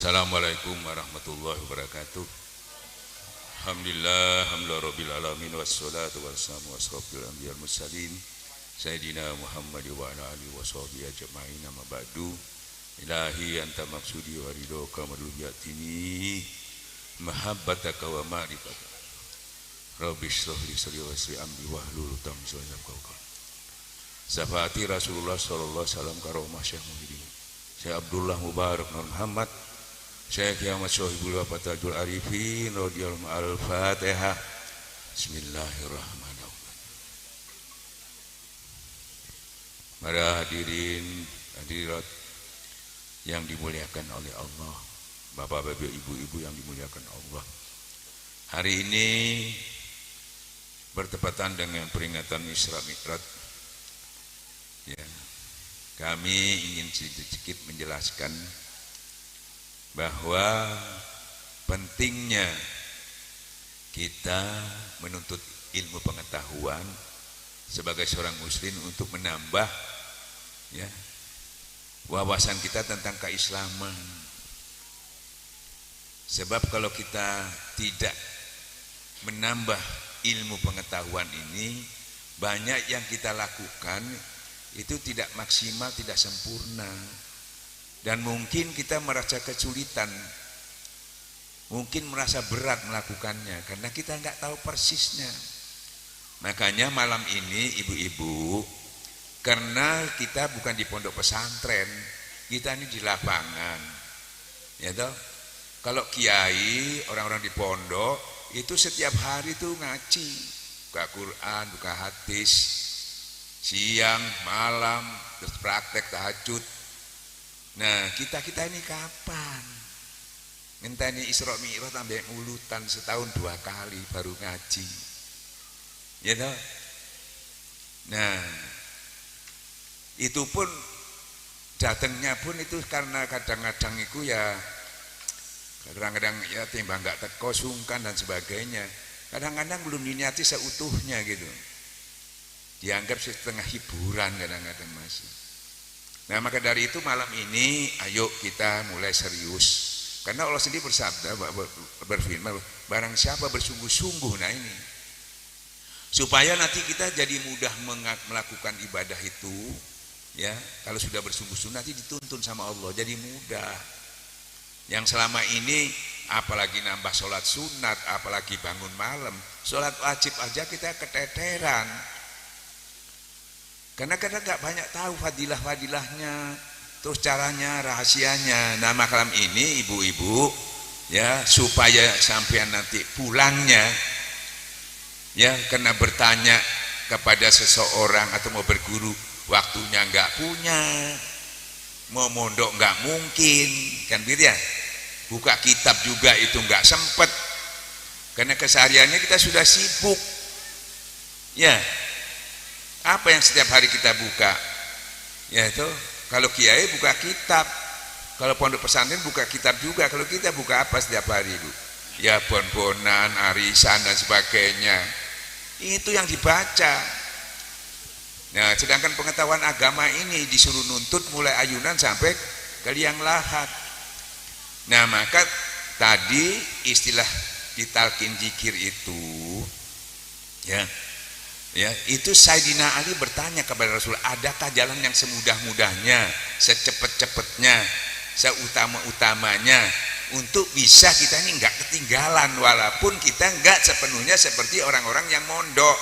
Assalamualaikum warahmatullahi wabarakatuh. Alhamdulillah, hamdulillah rabbil alamin, wassalatu wassalamu asrofil anbiya wal mursalin Sayyidina Muhammad wa ala alihi wa sahbihi ajma'in, amma ba'du. Ilahi anta maksudi wa ridhoka madlubiyatini mahabbataka wa ma'rifataka Rabbi shrah li sadri wa yassir amri wahlul 'uqdatam min lisani yafqahu qawli. Syafaati Rasulullah sallallahu alaihi wasallam karomah Syekh Muhyiddin Syekh Abdullah Mubarak Nur Muhammad Syekh Ahmad Sohibul Wafatajul Arifin radhiyallahu al-Fatihah. Bismillahirrahmanirrahim. Para hadirin hadirat yang dimuliakan oleh Allah, bapak-bapak, ibu-ibu yang dimuliakan Allah. Hari ini bertepatan dengan peringatan Isra Mi'raj. Ya, kami ingin sedikit menjelaskan bahwa pentingnya kita menuntut ilmu pengetahuan sebagai seorang muslim untuk menambah ya wawasan kita tentang keislaman. Sebab kalau kita tidak menambah ilmu pengetahuan ini, banyak yang kita lakukan itu tidak maksimal, tidak sempurna. Dan mungkin kita merasa kesulitan, mungkin merasa berat melakukannya karena kita nggak tahu persisnya. Makanya malam ini ibu-ibu, karena kita bukan di pondok pesantren, kita ini di lapangan, ya toh. Kalau kiai, orang-orang di pondok itu setiap hari tuh ngaji, buka Quran, buka hadis, siang, malam, terus praktek tahajud. Nah, kita ini kapan? Ngenteni Isra Mi'raj sampai mulutan setahun 2 kali baru ngaji. Ya toh? Nah, itu pun datangnya pun itu karena kadang-kadang itu ya kadang-kadang ya timbang enggak teko sungkan dan sebagainya. Kadang-kadang belum diniati seutuhnya gitu. Dianggap setengah hiburan kadang-kadang masih. Nah, maka dari itu malam ini ayo kita mulai serius. Karena Allah sendiri bersabda, berfirman, barang siapa bersungguh-sungguh, nah ini supaya nanti kita jadi mudah melakukan ibadah itu, ya. Kalau sudah bersungguh-sungguh nanti dituntun sama Allah jadi mudah. Yang selama ini apalagi nambah sholat sunat, apalagi bangun malam, sholat wajib aja kita keteteran. Karena kadang nggak banyak tahu fadilah-fadilahnya, terus caranya, rahasianya. Nah, malam ini ibu-ibu ya, supaya sampean nanti pulangnya ya, karena bertanya kepada seseorang atau mau berguru, waktunya nggak punya, mau mondok nggak mungkin, kan gitu ya. Buka kitab juga itu nggak sempet, karena kesehariannya kita sudah sibuk ya. Apa yang setiap hari kita buka? Yaitu kalau kiai buka kitab, kalau pondok pesantren buka kitab juga. Kalau kita buka apa setiap hari itu? Ya bon-bonan, arisan dan sebagainya. Itu yang dibaca. Nah, sedangkan pengetahuan agama ini disuruh nuntut mulai ayunan sampai ke liang lahat. Nah, maka tadi istilah ditalkin zikir itu ya, itu Sayyidina Ali bertanya kepada Rasul, adakah jalan yang semudah-mudahnya, secepat-cepatnya, seutama-utamanya untuk bisa kita ini enggak ketinggalan, walaupun kita enggak sepenuhnya seperti orang-orang yang mondok.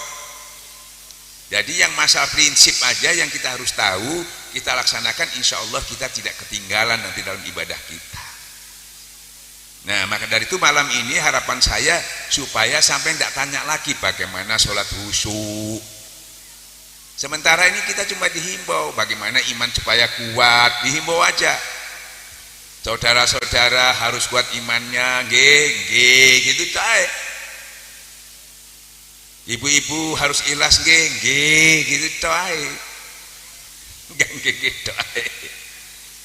Jadi yang masalah prinsip aja yang kita harus tahu, kita laksanakan, insya Allah kita tidak ketinggalan nanti dalam ibadah kita. Nah, maka dari itu malam ini harapan saya supaya sampai tidak tanya lagi bagaimana sholat khusyuk. Sementara ini kita cuma dihimbau bagaimana iman supaya kuat, dihimbau aja. Saudara-saudara harus kuat imannya, gitu cae. Ibu-ibu harus ikhlas, gitu cae. Gitu cae.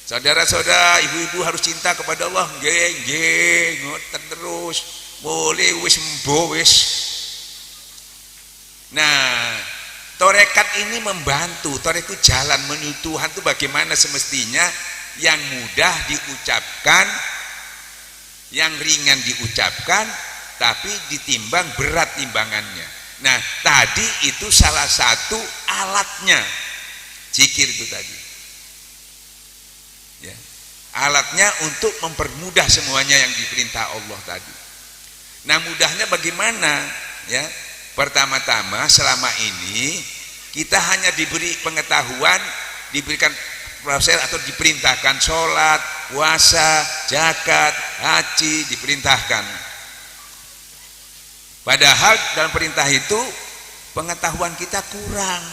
Saudara-saudara, ibu-ibu harus cinta kepada Allah, ngoten terus, boleh wis mbo wis. Nah, torekat ini membantu, torekat itu jalan menuju Tuhan itu bagaimana semestinya yang mudah diucapkan, yang ringan diucapkan tapi ditimbang berat timbangannya. Nah tadi itu salah satu alatnya zikir itu tadi ya, alatnya untuk mempermudah semuanya yang diperintah Allah tadi. Nah mudahnya bagaimana ya? Pertama-tama selama ini kita hanya diberi pengetahuan, diberikan proses atau diperintahkan sholat, puasa, zakat, haji diperintahkan. Padahal dalam perintah itu pengetahuan kita kurang.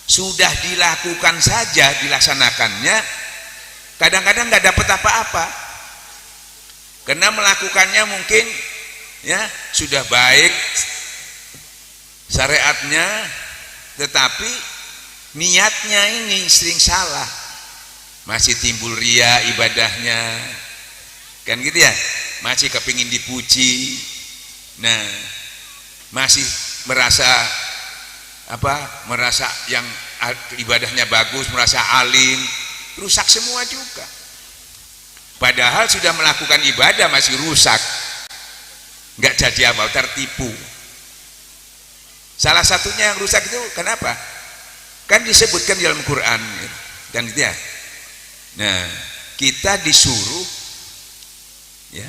Sudah dilakukan saja, dilaksanakannya, kadang-kadang nggak dapat apa-apa. Karena melakukannya mungkin ya sudah baik syariatnya, tetapi niatnya ini sering salah. Masih timbul ria ibadahnya, kan gitu ya, masih kepingin dipuji. Nah masih merasa merasa yang ibadahnya bagus, merasa alim, rusak semua juga. Padahal sudah melakukan ibadah masih rusak, nggak jadi apa, tertipu. Salah satunya yang rusak itu kenapa? Kan disebutkan di dalam Quran kan gitu ya. Nah kita disuruh ya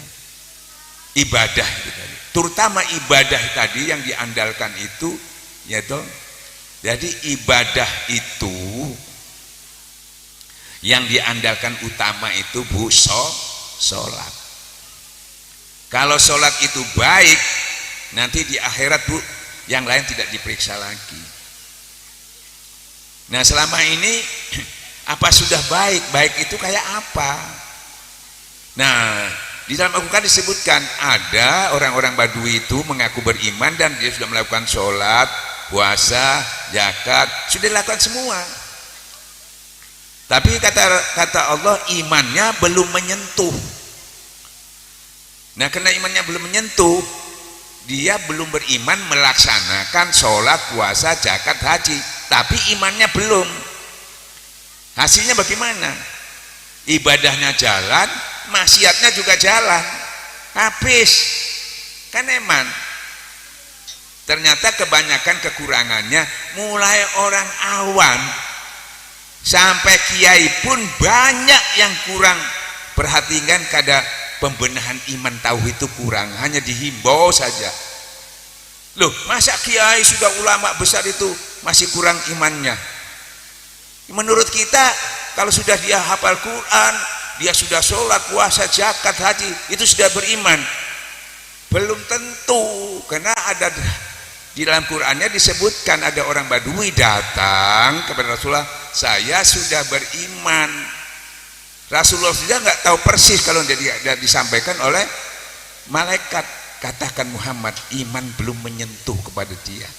ibadah itu tadi, terutama ibadah tadi yang diandalkan itu ya toh. Jadi ibadah itu yang diandalkan utama itu sholat. Kalau sholat itu baik, nanti di akhirat yang lain tidak diperiksa lagi. Nah selama ini apa sudah baik? Baik itu kayak apa? Nah di dalam Al-Quran disebutkan ada orang-orang Badui itu mengaku beriman dan dia sudah melakukan sholat, puasa, zakat, sudah dilakukan semua. Tapi kata Allah imannya belum menyentuh. Nah karena imannya belum menyentuh, dia belum beriman melaksanakan sholat, puasa, zakat, haji, tapi imannya belum. Hasilnya bagaimana? Ibadahnya jalan, maksiatnya juga jalan, habis kan eman. Ternyata kebanyakan kekurangannya mulai orang awam sampai kiai pun banyak yang kurang perhatikan kada pembenahan iman tauhid itu kurang, hanya dihimbau saja. Loh masa kiai sudah ulama besar itu masih kurang imannya? Menurut kita kalau sudah dia hafal Quran, dia sudah sholat, puasa, zakat, haji, itu sudah beriman. Belum tentu, karena ada di dalam Qurannya disebutkan ada orang Badui datang kepada Rasulullah, saya sudah beriman. Rasulullah sudah nggak tahu persis kalau dia disampaikan oleh malaikat, katakan Muhammad iman belum menyentuh kepada dia.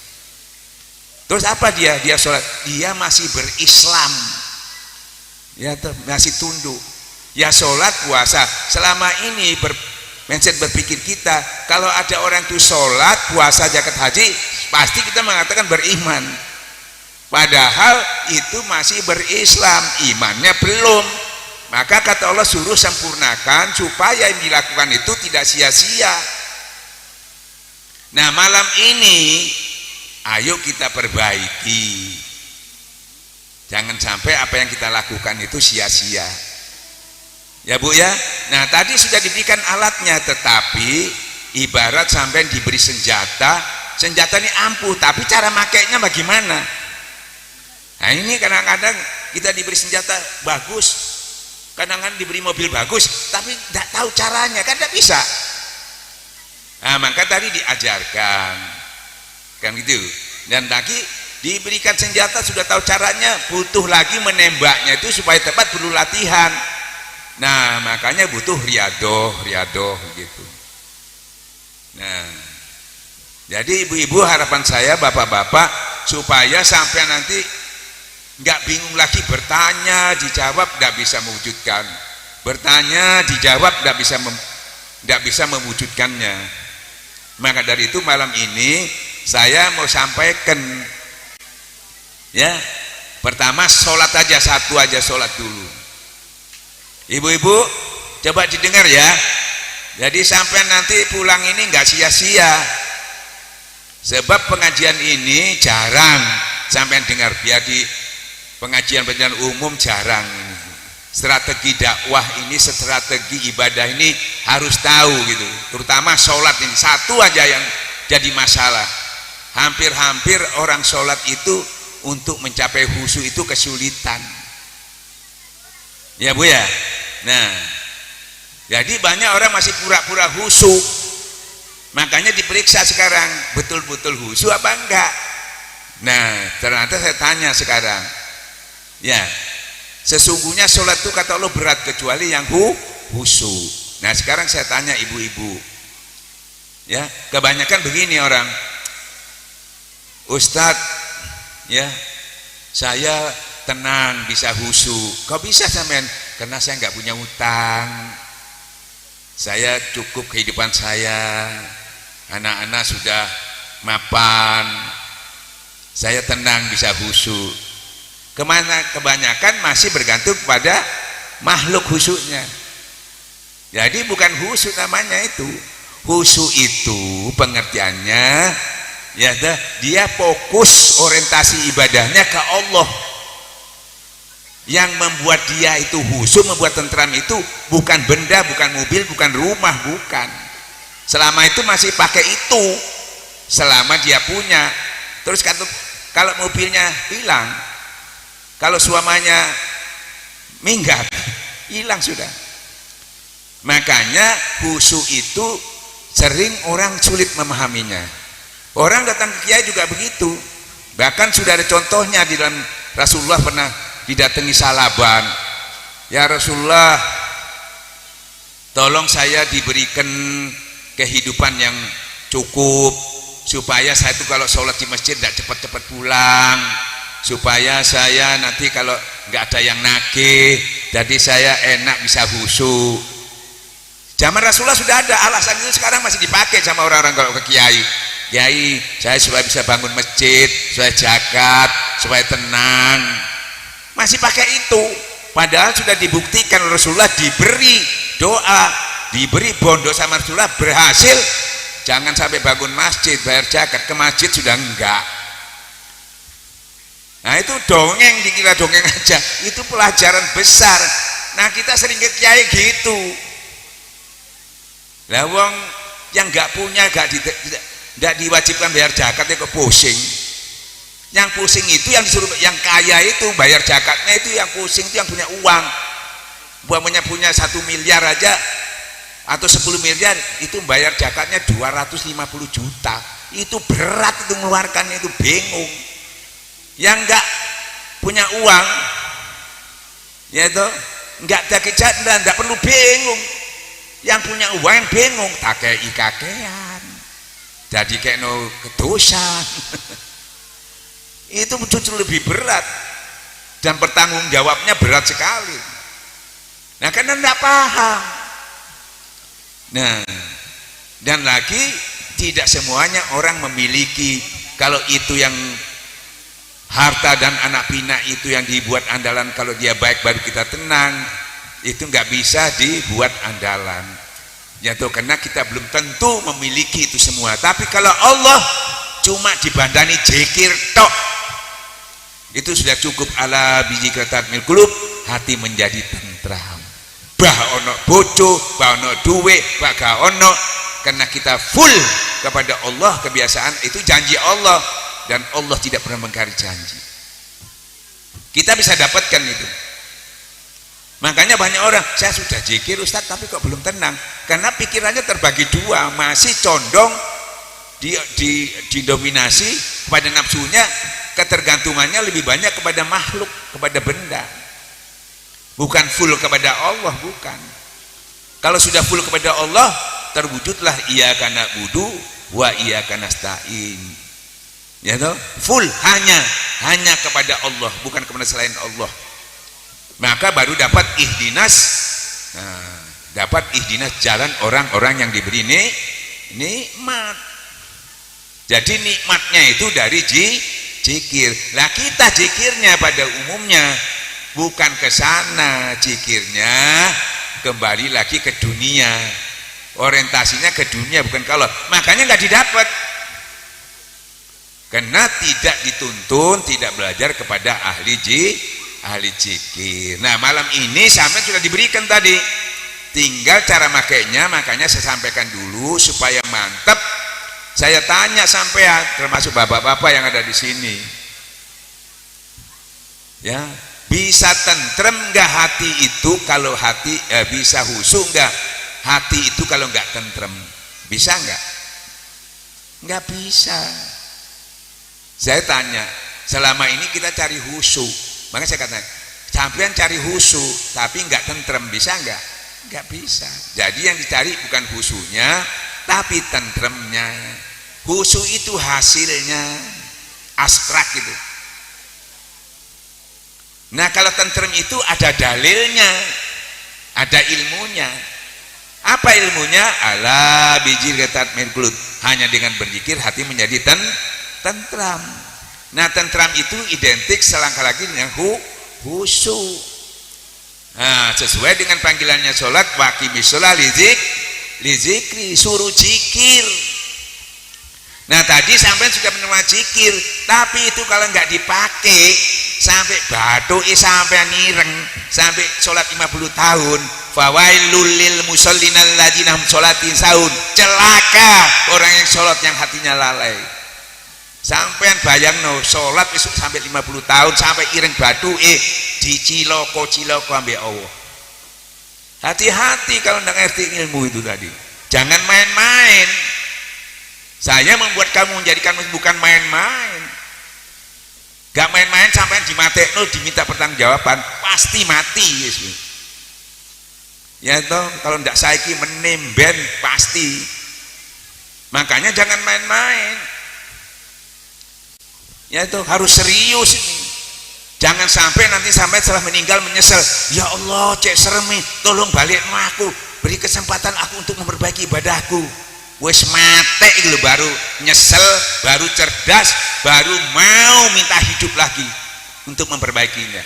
Terus apa dia sholat, dia masih berislam ya, masih tunduk ya, sholat puasa. Selama ini mindset berpikir kita kalau ada orang itu sholat puasa zakat haji pasti kita mengatakan beriman, padahal itu masih berislam, imannya belum. Maka kata Allah suruh sempurnakan supaya yang dilakukan itu tidak sia-sia. Nah malam ini ayo kita perbaiki, jangan sampai apa yang kita lakukan itu sia-sia ya Bu ya. Nah tadi sudah diberikan alatnya, tetapi ibarat sampai diberi senjata ini ampuh, tapi cara makainya bagaimana? Nah ini kadang-kadang kita diberi senjata bagus, kadang-kadang diberi mobil bagus, tapi tidak tahu caranya, kan tidak bisa. Nah maka tadi diajarkan kan gitu, dan lagi diberikan senjata sudah tahu caranya, butuh lagi menembaknya itu supaya tepat perlu latihan. Nah makanya butuh riadoh gitu. Nah jadi ibu-ibu, harapan saya bapak-bapak supaya sampai nanti nggak bingung lagi, bertanya dijawab tidak bisa mewujudkan, bertanya dijawab tidak bisa mewujudkannya. Maka dari itu malam ini saya mau sampaikan ya, pertama sholat aja, satu aja sholat dulu. Ibu-ibu coba didengar ya, Jadi sampai nanti pulang ini nggak sia-sia, sebab pengajian ini jarang sampai dengar, biar di pengajian umum jarang. Strategi dakwah ini, strategi ibadah ini harus tahu gitu, terutama sholat ini satu aja yang jadi masalah. Hampir-hampir orang sholat itu untuk mencapai khusyuk itu kesulitan, ya Bu ya. Nah, jadi banyak orang masih pura-pura khusyuk, makanya diperiksa sekarang betul-betul khusyuk apa enggak. Nah, ternyata saya tanya sekarang, ya sesungguhnya sholat itu kata Allah berat kecuali yang khusyuk. Nah sekarang saya tanya ibu-ibu, ya kebanyakan begini orang, Ustadz, ya saya tenang bisa khusyuk. Kok bisa sampean? Karena saya nggak punya utang, saya cukup kehidupan saya, anak-anak sudah mapan, saya tenang bisa khusyuk. Kemana kebanyakan masih bergantung pada makhluk khusyuknya. Jadi bukan khusyuk namanya itu. Khusyuk itu pengertiannya, ya dia fokus orientasi ibadahnya ke Allah. Yang membuat dia itu khusyuk, membuat tentram itu bukan benda, bukan mobil, bukan rumah, bukan. Selama itu masih pakai itu, selama dia punya. Terus kalau mobilnya hilang, kalau suamanya minggat, hilang sudah. Makanya khusyuk itu sering orang sulit memahaminya. Orang datang ke kiai juga begitu. Bahkan sudah ada contohnya di dalam, Rasulullah pernah didatangi Salaban. Ya Rasulullah, tolong saya diberikan kehidupan yang cukup, supaya saya itu kalau sholat di masjid tidak cepat-cepat pulang, supaya saya nanti kalau nggak ada yang nagih, jadi saya enak bisa khusyuk. Zaman Rasulullah sudah ada alasan itu, sekarang masih dipakai sama orang-orang kalau ke kiai. Kiai, saya supaya bisa bangun masjid, supaya zakat, supaya tenang, masih pakai itu. Padahal sudah dibuktikan Rasulullah diberi doa, diberi bondo sama Rasulullah, berhasil. Jangan sampai bangun masjid, bayar zakat, ke masjid sudah enggak. Nah itu dongeng, dikira dongeng aja, itu pelajaran besar. Nah kita sering ke kiai gitu. Lah wong yang enggak punya, enggak diwajibkan bayar zakat, kok pusing. Yang pusing itu yang disuruh, yang kaya itu bayar zakatnya, itu yang pusing itu yang punya uang. Buahnya punya 1 miliar aja atau 10 miliar, itu bayar zakatnya 250 juta. Itu berat, itu mengeluarkannya, itu bingung. Yang enggak punya uang, ya itu enggak ada kejadian, enggak perlu bingung. Yang punya uang yang bingung, tak kakean, jadi kayak no kedosan. Itu justru lebih berat, dan bertanggung jawabnya berat sekali. Nah karena tidak paham. Nah, dan lagi tidak semuanya orang memiliki. Kalau itu yang harta dan anak pinak itu yang dibuat andalan, kalau dia baik baru kita tenang, itu nggak bisa dibuat andalan. Ya tuh, karena kita belum tentu memiliki itu semua. Tapi kalau Allah cuma dibandani zikir tok, itu sudah cukup. Ala bizikratmil qulub, hati menjadi tentram. Bah ono bojo, bah ono duwe, bah gak ono, karena kita full kepada Allah. Kebiasaan itu janji Allah, dan Allah tidak pernah mengingkari janji. Kita bisa dapatkan itu. Makanya banyak orang, saya sudah zikir Ustaz tapi kok belum tenang, karena pikirannya terbagi dua, masih condong didominasi kepada nafsunya, ketergantungannya lebih banyak kepada makhluk, kepada benda, bukan full kepada Allah. Bukan. Kalau sudah full kepada Allah, terwujudlah iyyaka na'budu wa iyyaka nasta'in, ya toh, full hanya kepada Allah, bukan kepada selain Allah. Maka baru dapat ihdinas, dapat ihdinas jalan orang-orang yang diberi nikmat. Jadi nikmatnya itu dari zikir. Lah kita zikirnya pada umumnya bukan ke sana, zikirnya kembali lagi ke dunia. orientasinya ke dunia bukan ke Allah, makanya nggak didapat karena tidak dituntun, tidak belajar kepada ahli zikir. Nah malam ini sampai sudah diberikan tadi, tinggal cara makainya. Makanya saya sampaikan dulu supaya mantap. Saya tanya sampean, termasuk bapak-bapak yang ada di sini, ya, bisa tentrem nggak hati itu kalau hati bisa khusyuk nggak hati itu kalau nggak tentrem? Bisa nggak? Nggak bisa. Saya tanya, selama ini kita cari khusyuk, makanya saya katakan sampean cari khusyuk tapi nggak tentrem, bisa nggak? Nggak bisa. Jadi yang dicari bukan khusyuknya tapi tentremnya. Khusyuk itu hasilnya abstrak gitu. Nah kalau tentrem itu ada dalilnya, ada ilmunya. Apa ilmunya? Ala bijir tatmir qulub, hanya dengan berzikir hati menjadi tentram. Nah tentram itu identik selangkah lagi dengan khusyuk. Nah sesuai dengan panggilannya sholat, waqimis sholat lizikri, suruh zikir. Nah tadi sampai sudah menerima zikir, tapi itu kalau nggak dipakai sampai batuk, sampai nireng, sampai sholat 50 tahun, fawailul lil musallin alladzina hum sholatin sahun, celaka orang yang sholat yang hatinya lalai. Sampean bayangno sholat besok sampai 50 tahun sampai ireng batuk, diciloko ambek Allah. Hati-hati kalau nggak ngerti ilmu itu tadi, jangan main-main. Saya membuat kamu, menjadikan bukan main-main. Gak main-main sampai dimatekno, diminta pertanggungjawaban, pasti mati. Ya toh, kalau ndak saiki menemben pasti. Makanya jangan main-main. Ya toh, harus serius ini. Jangan sampai nanti sampai setelah meninggal menyesal. Ya Allah, cek seremi, tolong balik aku, beri kesempatan aku untuk memperbaiki ibadahku. Wes mate itu baru nyesel, baru cerdas, baru mau minta hidup lagi untuk memperbaikinya.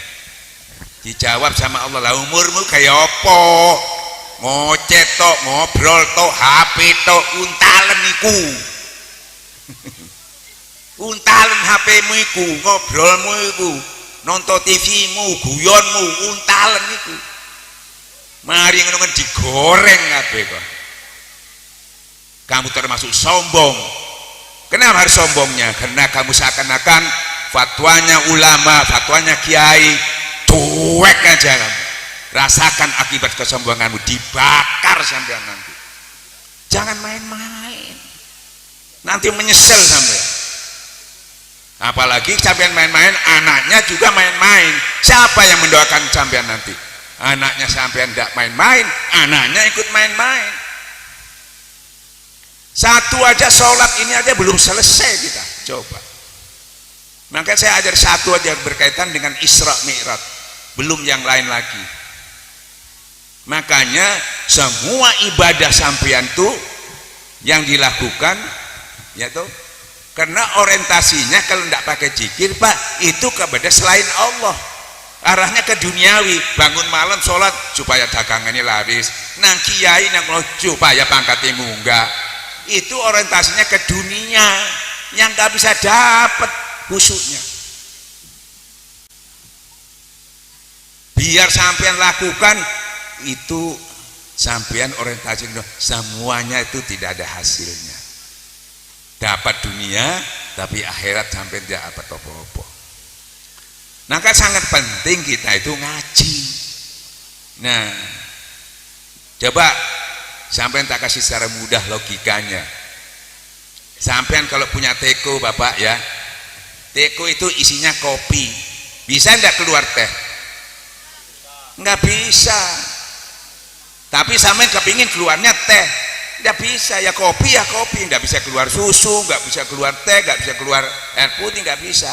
Dijawab sama Allah, lah umurmu kayak apa? Ngocet tok, ngobrol tok, HP tok, untalen iku. Untalen HP-mu iku, ngobrolmu iku, nonton TV-mu, guyonmu, untalen iku. Mari ngono digoreng kabeh kok. Kamu termasuk sombong. Kenapa harus sombongnya? Karena kamu seakan-akan fatwanya ulama, fatwanya kiai, cuek aja kamu. Rasakan akibat kesombonganmu, dibakar sampai nanti. Jangan main-main, nanti menyesal sampai. Apalagi sampean main-main, anaknya juga main-main. Siapa yang mendoakan sampean nanti? Anaknya sampean tidak main-main, anaknya ikut main-main. Satu aja sholat ini aja belum selesai kita, coba. Maka saya ajar satu aja berkaitan dengan Isra Mi'raj, belum yang lain lagi. Makanya semua ibadah sampean tuh yang dilakukan, ya tuh, karena orientasinya kalau tidak pakai zikir Pak, itu kepada selain Allah. Arahnya ke duniawi, bangun malam sholat supaya dagangannya laris, nang kiai nang supaya pangkatnya munggah. Itu orientasinya ke dunia yang gak bisa dapat khusyuknya. Biar sampean lakukan itu, sampean orientasi semuanya itu tidak ada hasilnya. Dapat dunia tapi akhirat sampean tidak dapat apa-apa. Maka sangat penting kita itu ngaji. Nah, coba sampean tak kasih secara mudah logikanya. Sampean kalau punya teko Bapak ya, teko itu isinya kopi, bisa enggak keluar teh? Enggak bisa. Tapi sampean kepingin keluarnya teh, enggak bisa. Ya kopi, enggak bisa keluar susu, enggak bisa keluar teh, enggak bisa keluar air putih, enggak bisa.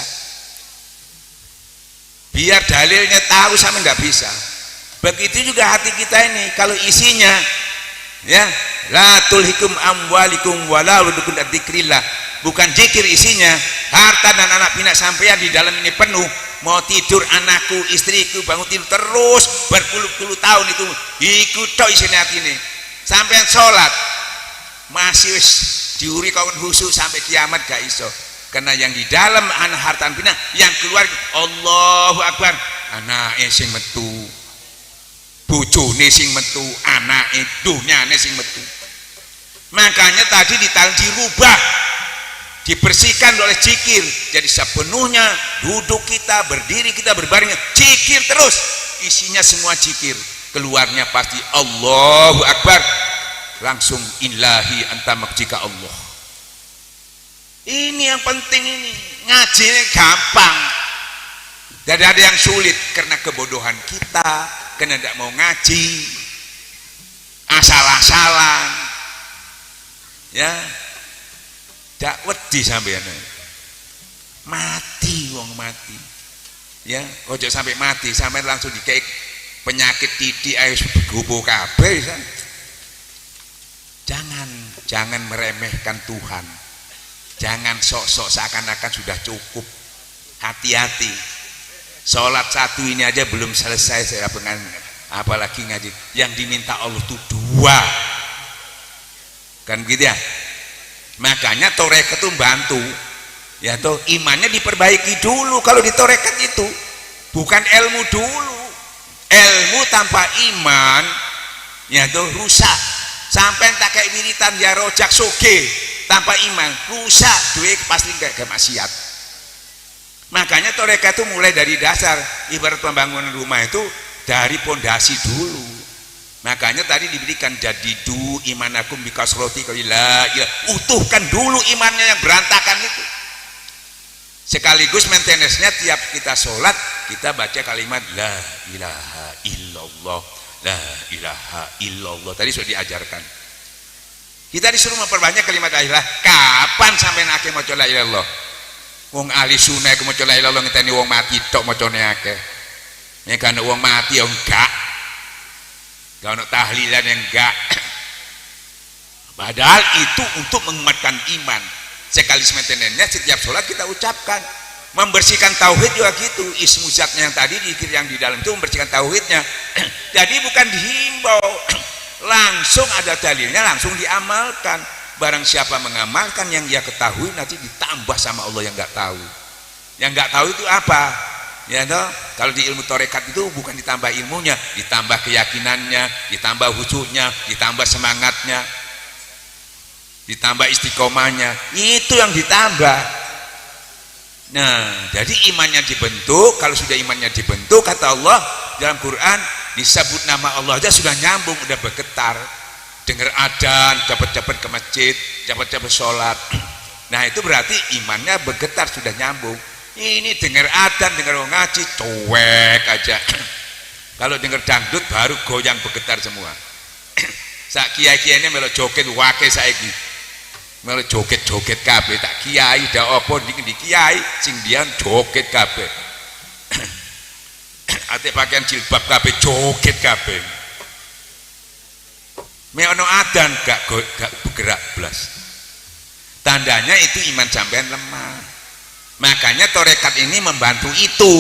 Biar dalilnya tahu sampean enggak bisa. Begitu juga hati kita ini, kalau isinya ya la tulhikum amwalikum wala auladukum dzikrillah, bukan zikir isinya, harta dan anak pinak sampean di dalam ini penuh, mau tidur anakku, istriku, bangun tidur terus berpuluh-puluh tahun itu ikut tok isine hati ini. Sampean sholat masih wis diuri kau khusyuk sampai kiamat gak iso. Karena yang di dalam anak hartan bina, yang keluar Allahu Akbar, anake sing metu, bojone sing metu, anake dunyane sing metu. Makanya tadi dirubah, dibersihkan oleh zikir. Jadi sepenuhnya duduk kita, berdiri kita, berbaring zikir terus, isinya semua zikir. Keluarnya pasti Allahu Akbar, langsung ilahi anta makjika Allah. Ini yang penting, ini ngaji ini gampang. Tidak ada yang sulit karena kebodohan kita, karena tidak mau ngaji, asal-asalan, ya, tidak wedi sampean, mati wong mati, ya, ojo sampai mati, sampai langsung dikek penyakit titik ayo gubuh kabeh. Jangan meremehkan Tuhan. Jangan sok-sok seakan-akan sudah cukup. Hati-hati. Sholat satu ini aja belum selesai saya pengen, apalagi ngaji. Yang diminta Allah itu 2. Kan gitu ya. Makanya torekat itu bantu. Ya toh imannya diperbaiki dulu kalau ditorekat itu. Bukan ilmu dulu. Ilmu tanpa iman ya tuh rusak. Sampai tak kayak wiritan ya rojak soge tanpa iman rusak, duit pasti gak maksiat. Makanya toreka itu mulai dari dasar. Ibarat pembangunan rumah itu dari pondasi dulu. Makanya tadi diberikan jadidu imanakum bikasroti la ilaha, utuhkan dulu imannya yang berantakan itu. Sekaligus maintenance-nya tiap kita sholat kita baca kalimat la ilaha illallah, la ilaha illallah. Tadi sudah diajarkan. Kita disuruh memperbanyak kalimat la ilaha. Kapan sampai akeh maca la ilaha illallah? Wong ahli sunnah ku maca la ilaha illallah ngenteni wong mati tok macane akeh. Nek kan wong mati ya enggak. Gak ono tahlilan yang enggak. Padahal itu untuk menguatkan iman. Sekali sementenennya setiap sholat kita ucapkan. Membersihkan tauhid juga gitu. Ismu zatnya yang tadi dikir yang di dalam itu membersihkan tauhidnya. Jadi bukan dihimbau, langsung ada dalilnya, langsung diamalkan. Barang siapa mengamalkan yang dia ketahui, nanti ditambah sama Allah yang nggak tahu. Yang nggak tahu itu apa? Ya toh, kalau di ilmu torekat itu bukan ditambah ilmunya, ditambah keyakinannya, ditambah khusyuknya, ditambah semangatnya, ditambah istiqomahnya. Itu yang ditambah. Nah, jadi imannya dibentuk. Kalau sudah imannya dibentuk, kata Allah dalam Quran, disebut nama Allah aja sudah nyambung, udah bergetar. Dengar adzan, cepat-cepat ke masjid, cepat-cepat sholat. Nah, itu berarti imannya bergetar, sudah nyambung. Ini dengar adzan, dengar orang ngaji, cuek aja. Kalau dengar dangdut baru goyang bergetar semua. Sak kiai-kiai ini melo joget wake saiki. Melo joget-joget kabeh, tak kiai dak apa di kiai sing dian joget kabeh. Ate pakaian jilbab kabeh joget kabeh. Me ono adzan gak bergerak blas. Tandanya itu iman sampean lemah. Makanya torekat ini membantu itu.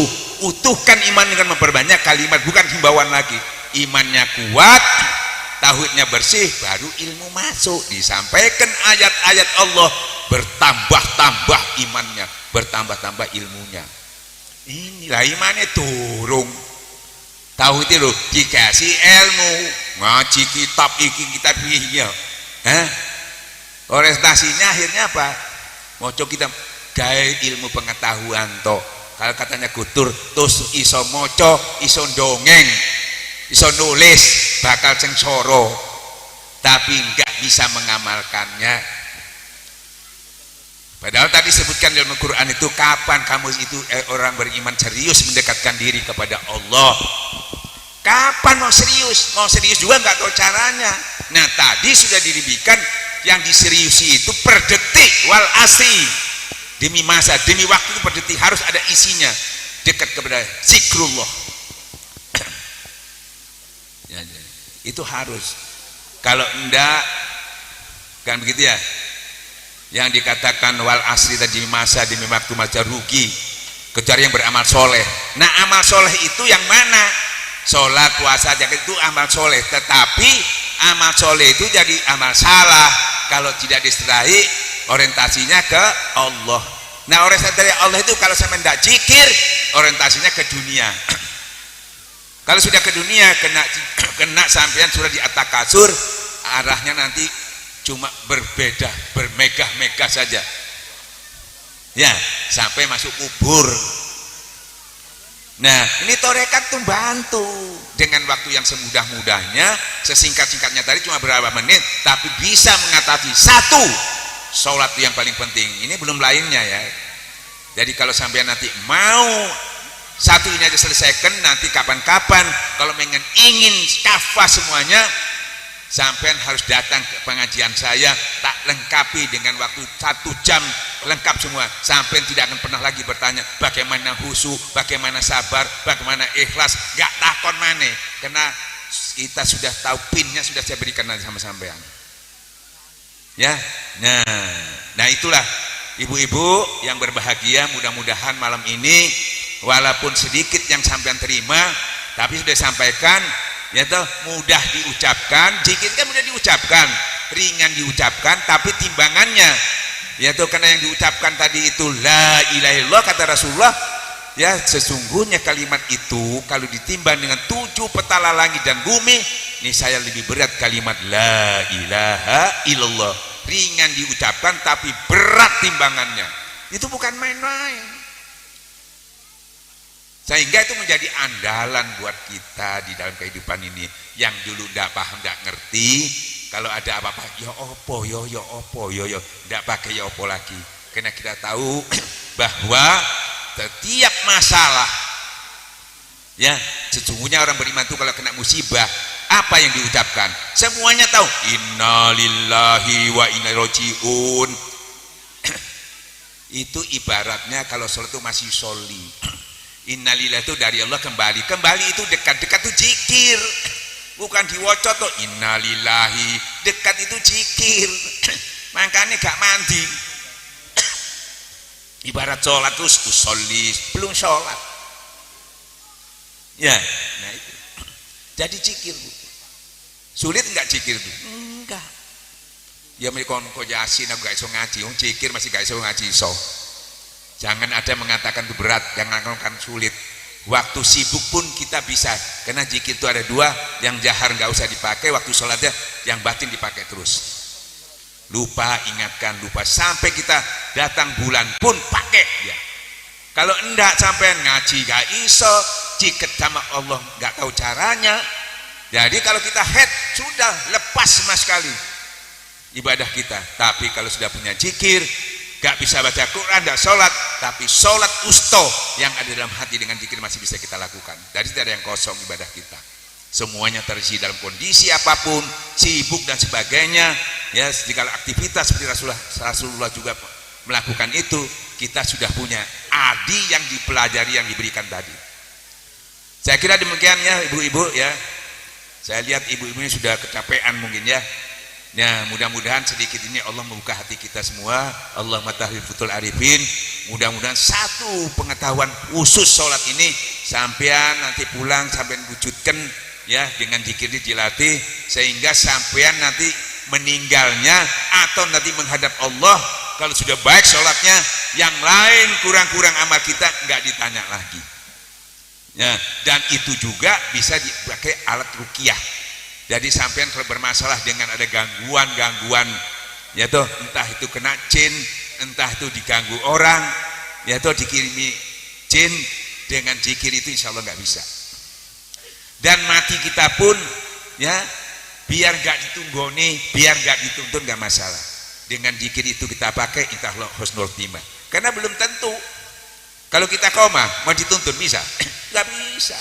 Utuhkan iman dengan memperbanyak kalimat, bukan himbauan lagi. Imannya kuat, tauhidnya bersih, baru ilmu masuk. Disampaikan ayat-ayat Allah, bertambah-tambah imannya, bertambah-tambah ilmunya. Inilah imannya turun. Tauhid itu dikasih ilmu, ngaji kitab iki kitab iki. Orientasinya akhirnya apa? Moco kitab gaya ilmu pengetahuan toh. Kalau katanya Gutur terus iso moco, iso dongeng, iso nulis, bakal sengsara, tapi enggak bisa mengamalkannya. Padahal tadi sebutkan dalam Al-Quran itu kapan kamu itu orang beriman serius mendekatkan diri kepada Allah. Kapan mau serius? Mau serius juga enggak tahu caranya. Nah tadi sudah diribikan yang diseriusi itu per detik wal asri. Demi masa, demi waktu itu per detik harus ada isinya, dekat kepada zikrullah. Ya, itu harus. Kalau enggak kan begitu ya. Yang dikatakan wal asri tadi demi masa, demi waktu masa rugi. Kecuali yang beramal soleh. Nah amal soleh itu yang mana? Sholat, puasa, zakat itu amal soleh. Tetapi amal soleh itu jadi amal salah kalau tidak disertai orientasinya ke Allah. Nah, orientasi dari Allah itu kalau sampai tidak zikir, orientasinya ke dunia. Kalau sudah ke dunia, kena sampean sudah di atas kasur, arahnya nanti cuma berbeda, bermegah-megah saja. Ya, sampai masuk kubur. Nah, ini torekat tuh bantu dengan waktu yang semudah-mudahnya, sesingkat-singkatnya tadi cuma berapa menit, tapi bisa mengatasi satu sholat yang paling penting. Ini belum lainnya ya. Jadi kalau sampean nanti mau satu ini aja selesaikan, nanti kapan-kapan kalau ingin kafah semuanya, sampean harus datang ke pengajian saya, tak lengkapi dengan waktu 1 jam lengkap semua. Sampean tidak akan pernah lagi bertanya bagaimana khusyuk, bagaimana sabar, bagaimana ikhlas, gak takon maneh, karena kita sudah tahu pinnya, sudah saya berikan nanti sama sampean ya. Nah itulah ibu-ibu yang berbahagia, mudah-mudahan malam ini walaupun sedikit yang sampean terima, tapi sudah sampaikan ya toh, mudah diucapkan. Zikir kan mudah diucapkan, ringan diucapkan, tapi timbangannya ya toh, karena yang diucapkan tadi itu la ilaha illallah, kata Rasulullah ya, sesungguhnya kalimat itu kalau ditimbang dengan 7 petala langit dan bumi, ini saya lebih berat kalimat la ilaha illallah. Ringan diucapkan tapi berat timbangannya, itu bukan main-main. Sehingga itu menjadi andalan buat kita di dalam kehidupan ini. Yang dulu tidak paham, tidak ngerti, kalau ada apa-apa ya opo yo tidak pakai ya opo lagi, karena kita tahu bahwa setiap masalah ya, sesungguhnya orang beriman itu kalau kena musibah apa yang diucapkan, semuanya tahu innalillahi wa inna ilaihi rajiun. Itu ibaratnya kalau sholat itu masih soli, innalillahi itu dari Allah, kembali itu dekat tuh zikir, bukan diwaca tuh innalillahi, dekat itu zikir. Makanya gak mandi, ibarat sholat terus usolli, belum sholat ya. Nah itu jadi zikir. Sulit enggak zikir itu? Enggak. Ya mereka kok yasin aku gak iso ngaji, zikir masih gak iso ngaji iso. Jangan ada mengatakan itu berat, jangan mengatakan sulit. Waktu sibuk pun kita bisa, karena zikir itu ada 2, yang jahar nggak usah dipakai, waktu sholatnya yang batin dipakai terus. Lupa ingatkan, lupa sampai kita datang bulan pun pakai ya. Kalau enggak sampai ngaji gak iso, ciket sama Allah nggak tahu caranya. Jadi kalau kita head sudah lepas sama sekali ibadah kita. Tapi kalau sudah punya zikir, gak bisa baca Quran, gak sholat, tapi sholat usto yang ada dalam hati dengan zikir masih bisa kita lakukan. Jadi tidak ada yang kosong ibadah kita, semuanya terisi dalam kondisi apapun, sibuk dan sebagainya ya. Jika aktivitas seperti Rasulullah juga melakukan itu, kita sudah punya adi yang dipelajari, yang diberikan tadi. Saya kira demikian ya ibu-ibu ya. Saya lihat ibu-ibu ini sudah kecapean mungkin ya. Ya, mudah-mudahan sedikit ini Allah membuka hati kita semua. Allah matahil futul arifin. Mudah-mudahan satu pengetahuan khusus sholat ini sampean nanti pulang sampean wujudkan ya, dengan zikir dilatih, sehingga sampean nanti meninggalnya atau nanti menghadap Allah, kalau sudah baik sholatnya, yang lain kurang-kurang amal kita nggak ditanya lagi ya. Dan itu juga bisa dipakai alat ruqyah. Jadi sampean kalau bermasalah dengan ada gangguan ya toh, entah itu kena jin, entah itu diganggu orang ya toh, dikirimi jin, dengan zikir itu insya Allah nggak bisa. Dan mati kita pun ya, biar nggak ditunggoni, biar nggak dituntun, nggak masalah. Dengan zikir itu kita pakai insya Allah husnul timah. Karena belum tentu kalau kita koma mau dituntun bisa nggak bisa.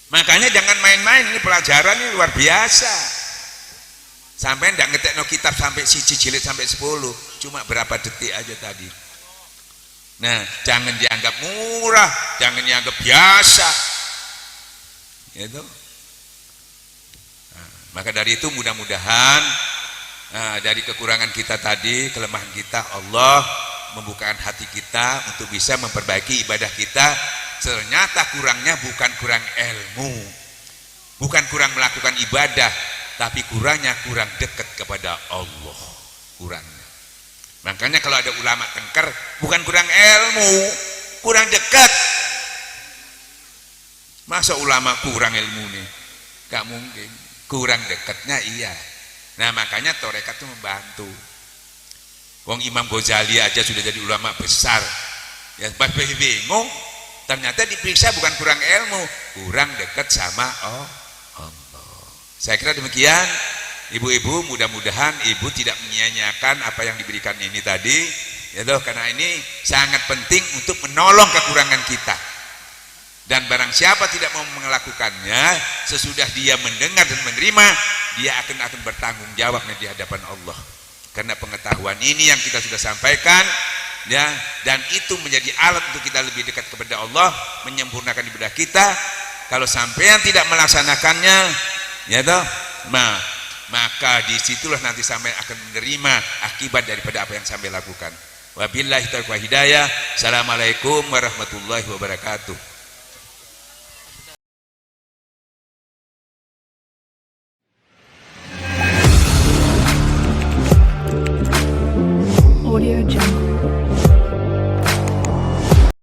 Makanya jangan main-main, ini pelajaran ini luar biasa. Sampai ndak ngetekno kitab sampai 1 jilid sampai 10, cuma berapa detik aja tadi. Nah, jangan dianggap murah, jangan dianggap biasa. Gitu. Nah, maka dari itu mudah-mudahan dari kekurangan kita tadi, kelemahan kita, Allah membukakan hati kita untuk bisa memperbaiki ibadah kita. Ternyata kurangnya bukan kurang ilmu, bukan kurang melakukan ibadah, tapi kurang dekat kepada Allah, kurangnya. Makanya kalau ada ulama tengkar, bukan kurang ilmu, kurang dekat. Masa ulama kurang ilmu nih? Gak mungkin. Kurang dekatnya iya. Nah makanya tarekat itu membantu. Wong Imam Ghazali aja sudah jadi ulama besar. Ya bingung. Ternyata diperiksa bukan kurang ilmu, kurang dekat sama Allah. Saya kira demikian. Ibu-ibu, mudah-mudahan ibu tidak menyia-nyiakan apa yang diberikan ini tadi, ya toh, karena ini sangat penting untuk menolong kekurangan kita. Dan barang siapa tidak mau melakukannya, sesudah dia mendengar dan menerima, dia akan bertanggung jawab di hadapan Allah. Karena pengetahuan ini yang kita sudah sampaikan, ya, dan itu menjadi alat untuk kita lebih dekat kepada Allah, menyempurnakan ibadah kita. Kalau sampean tidak melaksanakannya, ya toh, maka disitulah nanti sampai akan menerima akibat daripada apa yang sampai lakukan. Wabillahi taufiq wal hidayah. Assalamualaikum warahmatullahi wabarakatuh.